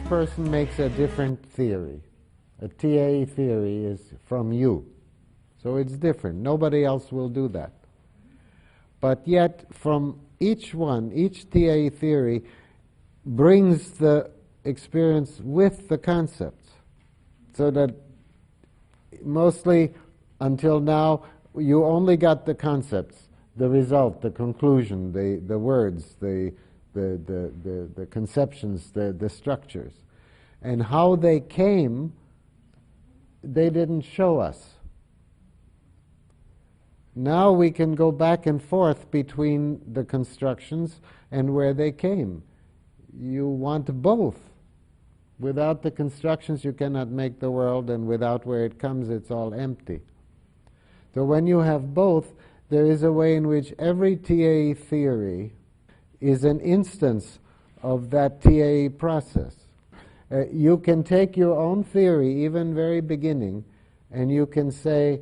person makes a different theory. A TAE theory is from you. So it's different. Nobody else will do that. But yet, from each one, each TAE theory brings the experience with the concepts. So that mostly, until now, you only got the concepts, the result, the conclusion, the words, the conceptions, the structures. And how they came, they didn't show us. Now we can go back and forth between the constructions and where they came. You want both. Without the constructions, you cannot make the world, and without where it comes, it's all empty. So when you have both, there is a way in which every TAE theory is an instance of that TAE process. You can take your own theory, even very beginning, and you can say,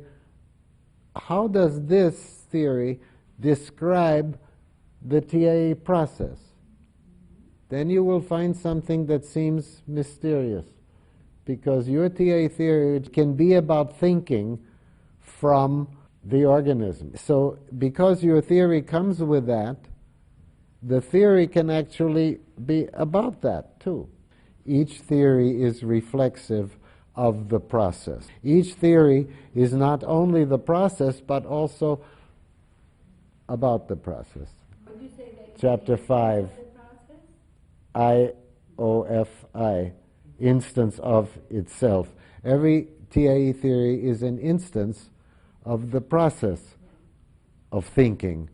how does this theory describe the TAE process? Then you will find something that seems mysterious, because your TAE theory can be about thinking from the organism. So because your theory comes with that, the theory can actually be about that too. Each theory is reflexive of the process. Each theory is not only the process, but also about the process. Would you say that Chapter 5, Iofi, instance of itself. Every TAE theory is an instance of the process of thinking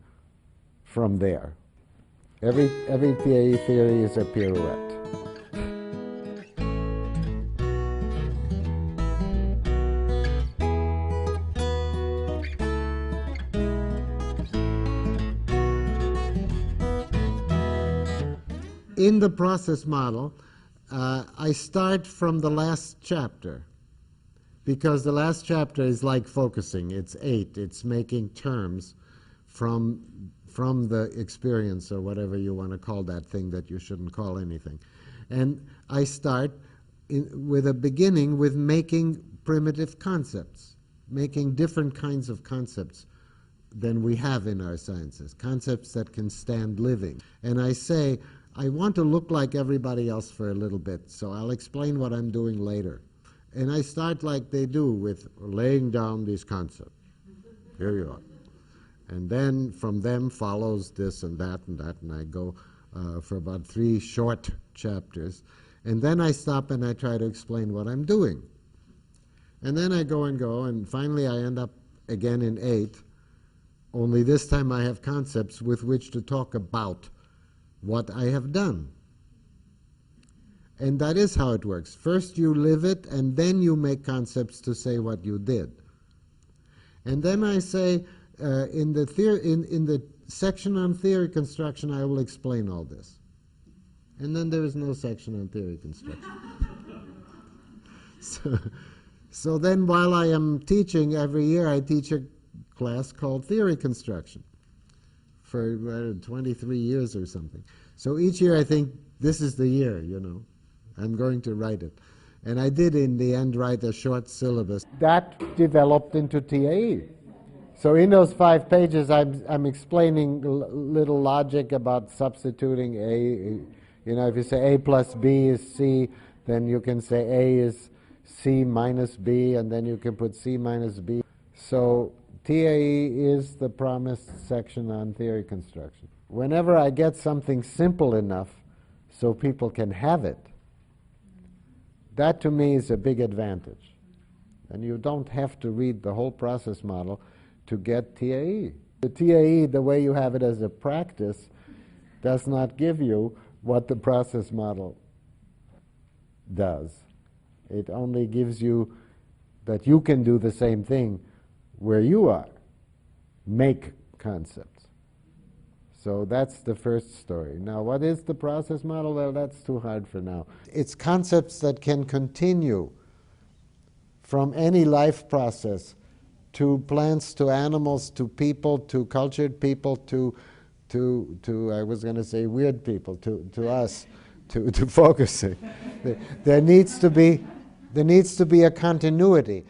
from there. Every TAE theory is a pirouette. In the process model, I start from the last chapter, because the last chapter is like focusing. It's 8. It's making terms from the experience, or whatever you want to call that thing that you shouldn't call anything. And I start with a beginning with making primitive concepts, making different kinds of concepts than we have in our sciences, concepts that can stand living. And I say, I want to look like everybody else for a little bit, so I'll explain what I'm doing later. And I start like they do, with laying down these concepts. Here you are. And then from them follows this and that and that, and I go for about 3 short chapters. And then I stop and I try to explain what I'm doing. And then I go, and finally I end up again in 8, only this time I have concepts with which to talk about what I have done. And that is how it works. First you live it, and then you make concepts to say what you did. And then I say, in the section on theory construction, I will explain all this. And then there is no section on theory construction. So then while I am teaching, every year I teach a class called theory construction for 23 years or something. So each year I think, this is the year, I'm going to write it. And I did in the end write a short syllabus. That developed into TAE. So in those 5 pages I'm explaining little logic about substituting A. If you say A plus B is C, then you can say A is C minus B, and then you can put C minus B. So TAE is the promised section on theory construction. Whenever I get something simple enough so people can have it, that to me is a big advantage. And you don't have to read the whole process model to get TAE. The TAE, the way you have it as a practice, does not give you what the process model does. It only gives you that you can do the same thing where you are, make concepts. So that's the first story. Now, what is the process model? Well, that's too hard for now. It's concepts that can continue from any life process, to plants, to animals, to people, to cultured people, to I was going to say weird people, to us, to focusing. There needs to be a continuity.